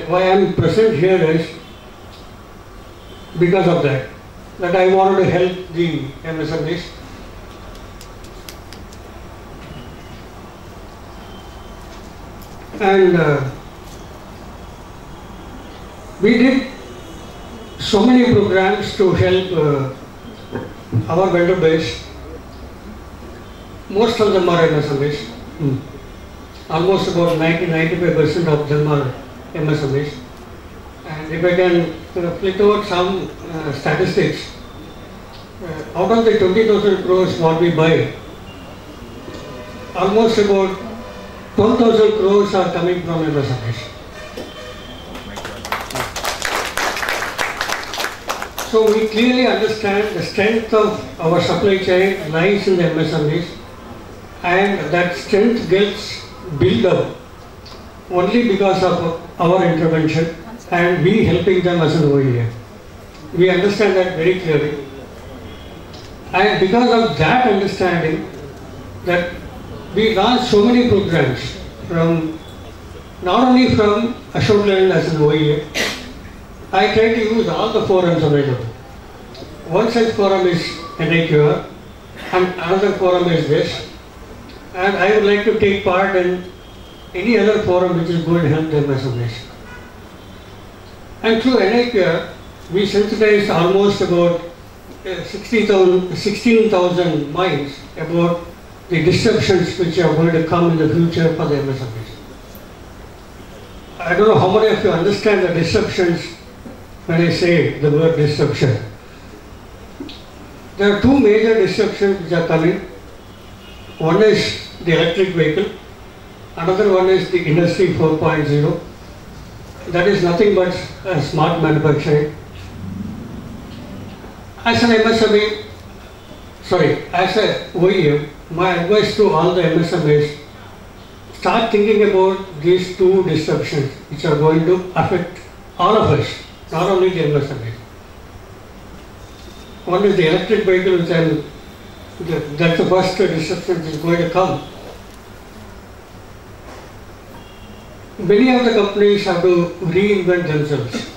why I am present here is because of that I wanted to help the MSMEs. And we did so many programs to help our vendor base. Most of them are MSMEs. Almost about 90-95% of them are MSMEs. And if I can flick out some statistics, out of the 20,000 crores what we buy, almost about 12,000 crores are coming from MSMEs. So we clearly understand the strength of our supply chain lies in the MSMEs, and that strength gets built up only because of our intervention and we helping them as an OEM. We understand that very clearly. And because of that understanding, that we launched so many programs from, not only from Ashok Leyland as an OEM, I try to use all the forums available. One such forum is NIQR and another forum is this. And I would like to take part in any other forum which is going to help the MSMEs. And through NIQR, we sensitized almost about 16,000 minds about the disruptions which are going to come in the future for the MSMEs. I don't know how many of you understand the disruptions when I say the word disruption. There are two major disruptions which are coming. One is the electric vehicle, another one is the Industry 4.0. That is nothing but smart manufacturing. As an MSME, as a OEM, my advice to all the MSMEs, start thinking about these two disruptions which are going to affect all of us, not only the MSMEs. One is the electric vehicle, which that's the first disruption which is going to come. Many of the companies have to reinvent themselves.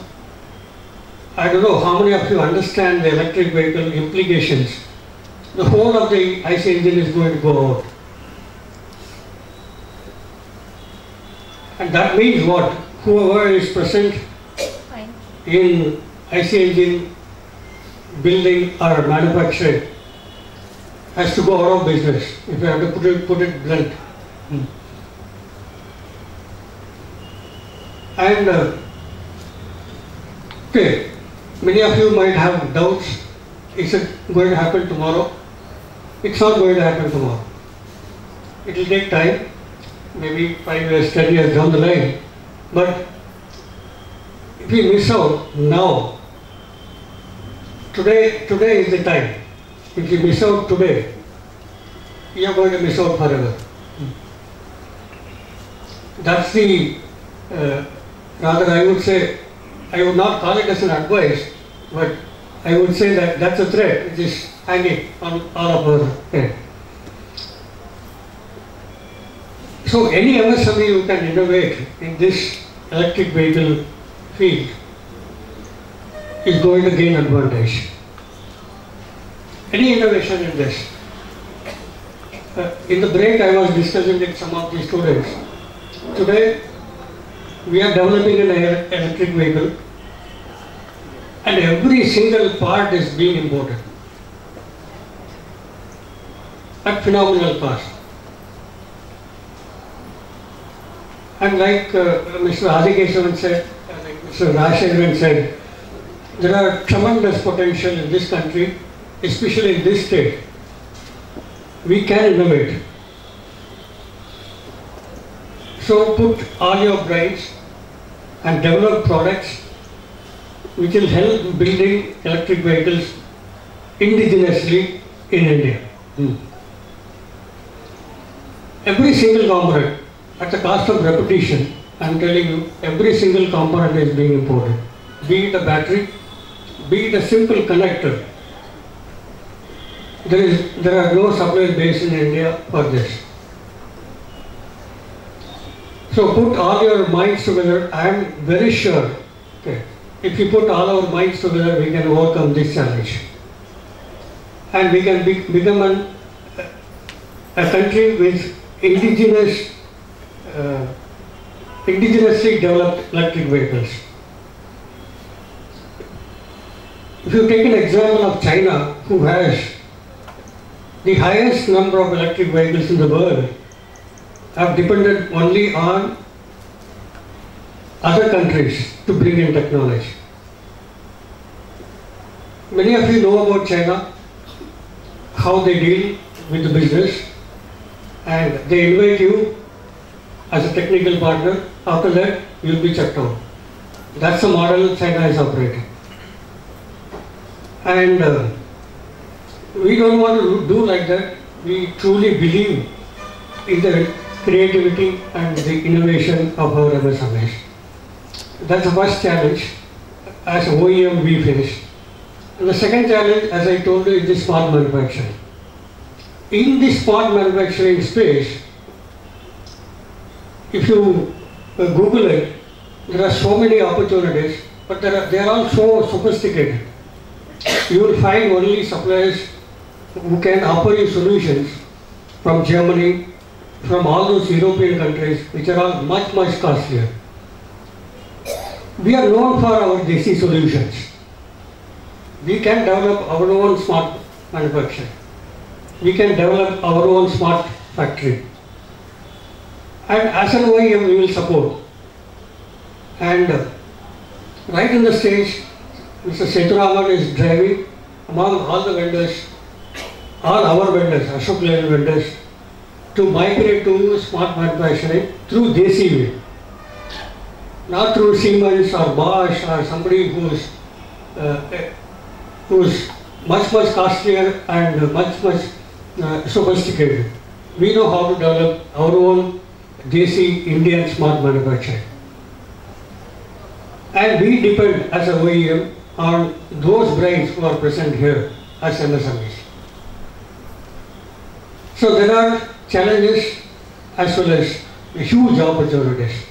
I don't know how many of you understand the electric vehicle implications. The whole of the IC engine is going to go out. And that means what? Whoever is present in IC engine building or manufacturing has to go out of business, if you have to put it blunt. And okay, many of you might have doubts. Is it going to happen tomorrow? It's not going to happen tomorrow. It will take time, maybe 5 years, 10 years down the line. But if we miss out now, today is the time. If you miss out today, you are going to miss out forever. That's the, rather I would say, I would not call it as an advice, but I would say that that's a threat which is hanging on all of our head. So any MSME who can innovate in this electric vehicle field is going to gain advantage. Any innovation in this. In the break I was discussing with some of the students. Today we are developing an electric vehicle and every single part is being imported at phenomenal cost. And like Mr. Adikesavan said, like Mr. Rajshekharan said, there are tremendous potential in this country, especially in this state. We can innovate. So put all your brains and develop products which will help building electric vehicles indigenously in India. Every single component, at the cost of repetition, I am telling you, every single component is being imported. Be it a battery, be it a simple connector. There are no supply base in India for this. So put all your minds together. I am very sure, okay, if you put all our minds together, we can overcome this challenge. And we can become a country with indigenously developed electric vehicles. If you take an example of China, who has the highest number of electric vehicles in the world, have depended only on other countries to bring in technology. Many of you know about China, how they deal with the business, and they invite you as a technical partner. After that, you will be checked out. That's the model China is operating. And we don't want to do like that. We truly believe in the creativity and the innovation of our MSMEs. That's the first challenge as an OEM we face. And the second challenge, as I told you, is the smart manufacturing. In the smart manufacturing space, if you Google it, there are so many opportunities, but they are all so sophisticated. You will find only suppliers who can offer you solutions from Germany, from all those European countries, which are all much, much costlier. We are known for our DC solutions. We can develop our own smart manufacturing. We can develop our own smart factory. And as an OEM, we will support. And right in the stage, Mr. Seturaman is driving among all the vendors, all our vendors, Ashok Leyland vendors, to migrate to smart manufacturing through DC way. Not through Siemens or Bosch or somebody who's much, much costlier and much, sophisticated. We know how to develop our own DC Indian smart manufacturing. And we depend as a OEM on those brains who are present here as MSMEs. So there are challenges as well as huge opportunities.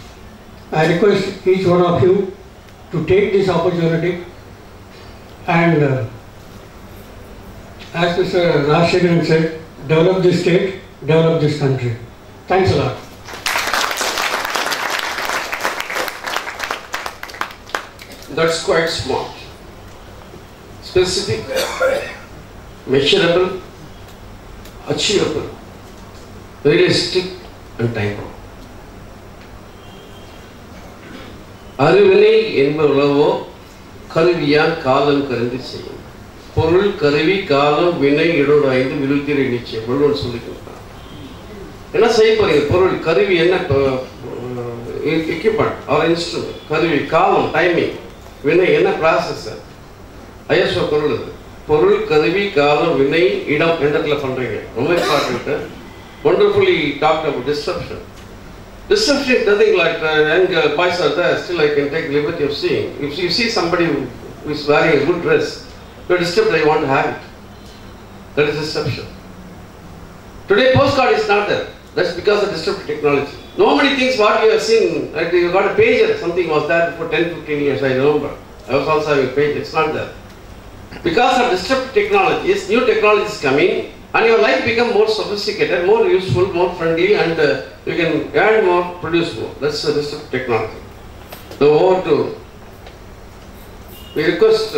I request each one of you to take this opportunity and as Mr. Rajshekharan said, develop this state, develop this country. Thanks a lot. That's quite smart. Specific, measurable, achievable, realistic and time-bound. அறிவினை என்பவளவோ கருவியான் காலம் கருதி செய்யும் பொருள் கருவி காலம் வினை இடோடு ஐந்து விருத்திரை நிச்சயம் பொருள் சொல்லி கொடுத்தார். என்ன செய்ய போறீங்க? பொருள் கருவி என்ன? Equipment or instrument. கருவி காலம் டைமிங், வினை என்ன? ப்ராசஸர். ஐஎஸ்ஓ பொருள் அது. பொருள் கருவி காலம் வினை இடம் எந்த இடத்துல பண்றீங்க? ரொம்ப important. Wonderfully talked about disruption. Disruption is nothing like young boys are there, still I can take liberty of seeing. If you see somebody who is wearing a good dress, you are disturbed, I want to have it. That is disruption. Today postcard is not there. That's because of disruptive technology. Nobody thinks what you have seen, like you got a pager, something was there for 10-15 years, I remember. I was also having a pager, it's not there. Because of disruptive technologies, new technology is coming, and your life become more sophisticated, more useful, more friendly, and you can earn more, produce more. That's the disruptive technology. So over to, we request,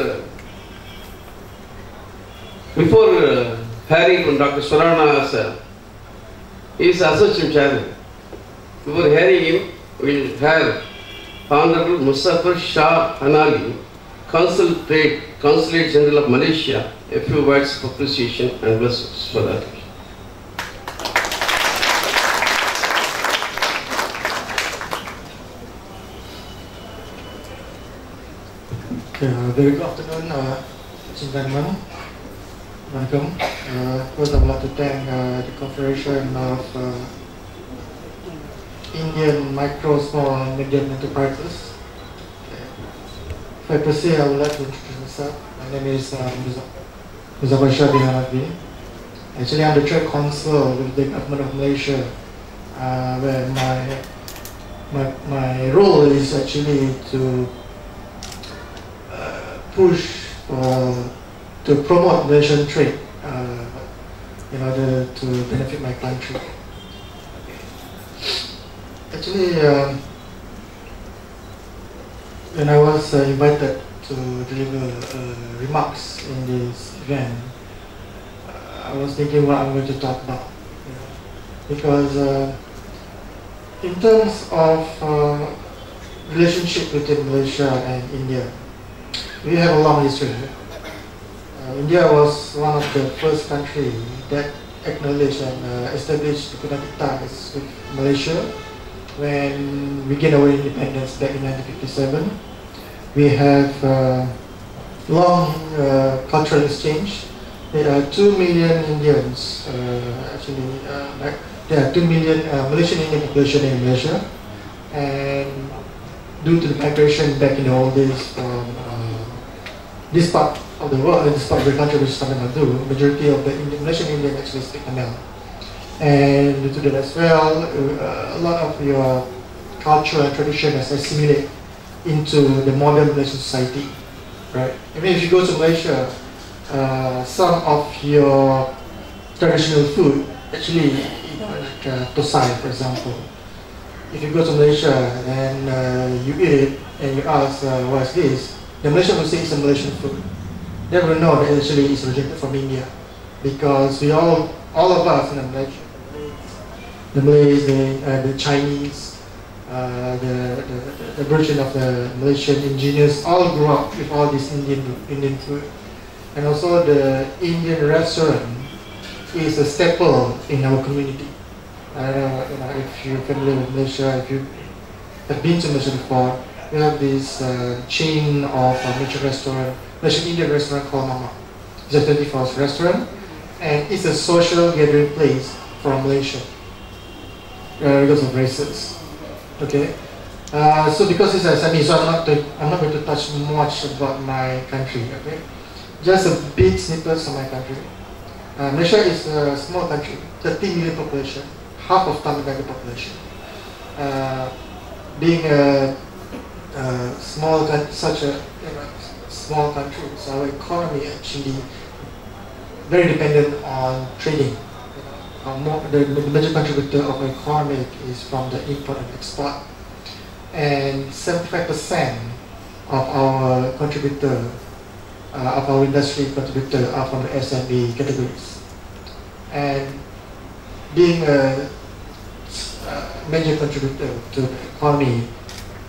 before hearing from Dr. Surana sir, he is Associate Chairman. Before hearing him, we will have Honorable Mustafa Shah Hanali, Consulate General of Malaysia, a few words of appreciation and blessings for that. Very good afternoon, gentlemen. Welcome. First, I would like to thank the Confederation of Indian Micro, Small and Medium Enterprises. If I proceed, I would like to introduce myself. My name is Muzaffar Shah bin Hanafi. Actually, I'm the trade counsel with the government of Malaysia, where my my role is actually to push to promote Malaysian trade in order to benefit my country. Actually, when I was invited to deliver remarks in this event, I was thinking what I'm going to talk about, because in terms of relationship between Malaysia and India, we have a long history. India was one of the first countries that acknowledged and established diplomatic ties with Malaysia when we gained our independence back in 1957. We have long cultural exchange. There are 2 million Indians, there are 2 million Malaysian Indian population in Malaysia, and due to the migration back in the old days from this part of the world, this part of the country, which is Tamil Nadu, majority of the Malaysian Indians actually speak Tamil. And due to that as well, a lot of your culture and tradition has assimilated into the modern Malaysian society, right? I mean, if you go to Malaysia, some of your traditional food, actually, like tosai, for example. If you go to Malaysia and you eat it and you ask, what is this? The Malaysian will say it's a Malaysian food. They will know that actually it's originated from India, because we all of us, the Malays, the Chinese, the version of the Malaysian engineers all grew up with all this Indian food. And also the Indian restaurant is a staple in our community. I don't know, if you're familiar with Malaysia, if you have been to Malaysia before, we have this chain of Malaysian Indian restaurant called Mama. It's a 24-hour restaurant, and it's a social gathering place for Malaysia, regardless of races. Okay, so because it's SME, so I'm not going to touch much about my country. Okay, just a big snippets of my country. Malaysia is a small country, 30 million population, half of Tamil Nadu population. Being a small country, so our economy actually very dependent on trading. The major contributor of our economy is from the import and export, and 75% of our contributor, of our industry contributor, are from the SME categories. And being a major contributor to the economy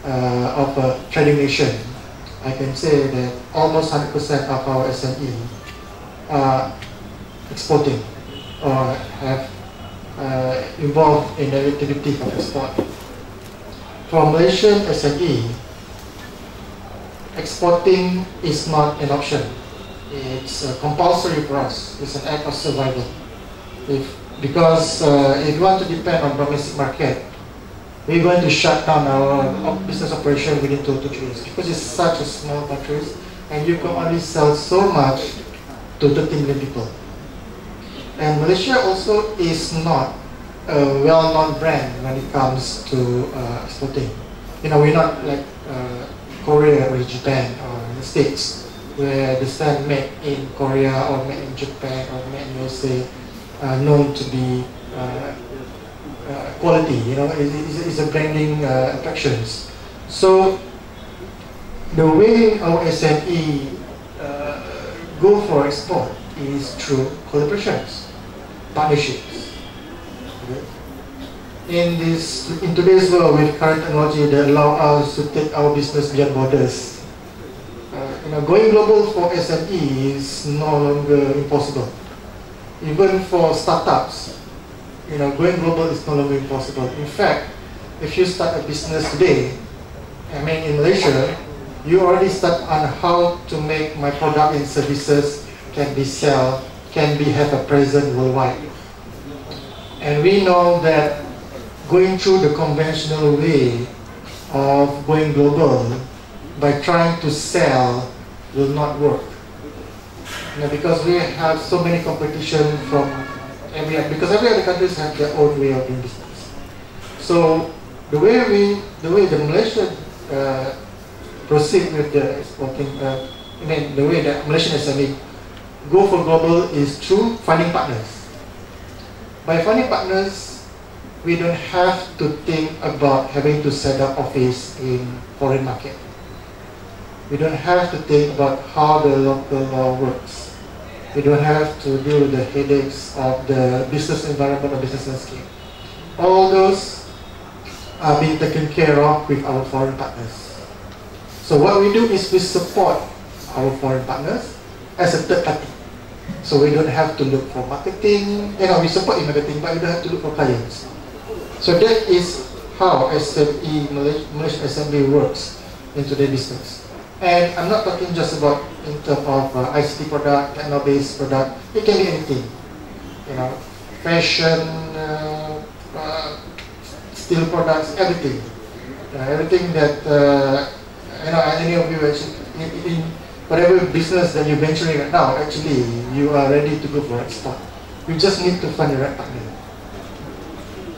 of a trading nation, I can say that almost 100% of our SME are exporting or have involved in the activity of export. For Malaysian SME, exporting is not an option. It's compulsory for us. It's an act of survival. Because if you want to depend on domestic market, we're going to shut down our business operation within 2 to 3 years, because it's such a small country and you can only sell so much to 30 million people. And Malaysia also is not a well-known brand when it comes to exporting. We're not like Korea or Japan or the States, where the stand made in Korea or made in Japan or made in USA known to be quality. It's a branding attractions. So the way our SME go for export is through collaborations, partnerships. Okay. In today's world, with current technology that allow us to take our business beyond borders, going global for SME is no longer impossible. Even for startups, going global is no longer impossible. In fact, if you start a business today, in Malaysia, you already start on how to make my product and services can have a presence worldwide. And we know that going through the conventional way of going global by trying to sell will not work. Because we have so many competition from because every other countries have their own way of doing business. So the way the Malaysian proceed with the exporting, the way that Malaysian SME go for global is through finding partners. By finding partners, we don't have to think about having to set up office in foreign market. We don't have to think about how the local law works. We don't have to deal with the headaches of the business environment or business landscape. All those are being taken care of with our foreign partners. So what we do is we support our foreign partners as a third party. So we don't have to look for marketing, we support in marketing, but we don't have to look for clients. So that is how SME, Malaysian SME works into the business. And I'm not talking just about in terms of ICT product, techno-based product. It can be anything, fashion, steel products, everything. Everything that any of you actually in whatever business that you're venturing right now, actually you are ready to go for export. You just need to find the right partner.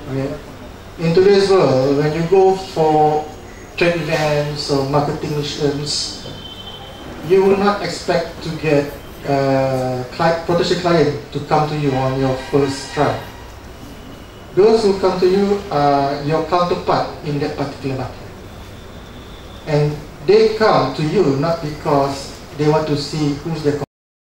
Okay. In today's world, when you go for trade events or marketing missions, you will not expect to get potential client to come to you on your first try. Those who come to you are your counterpart in that particular market. And they come to you not because they want to see who's their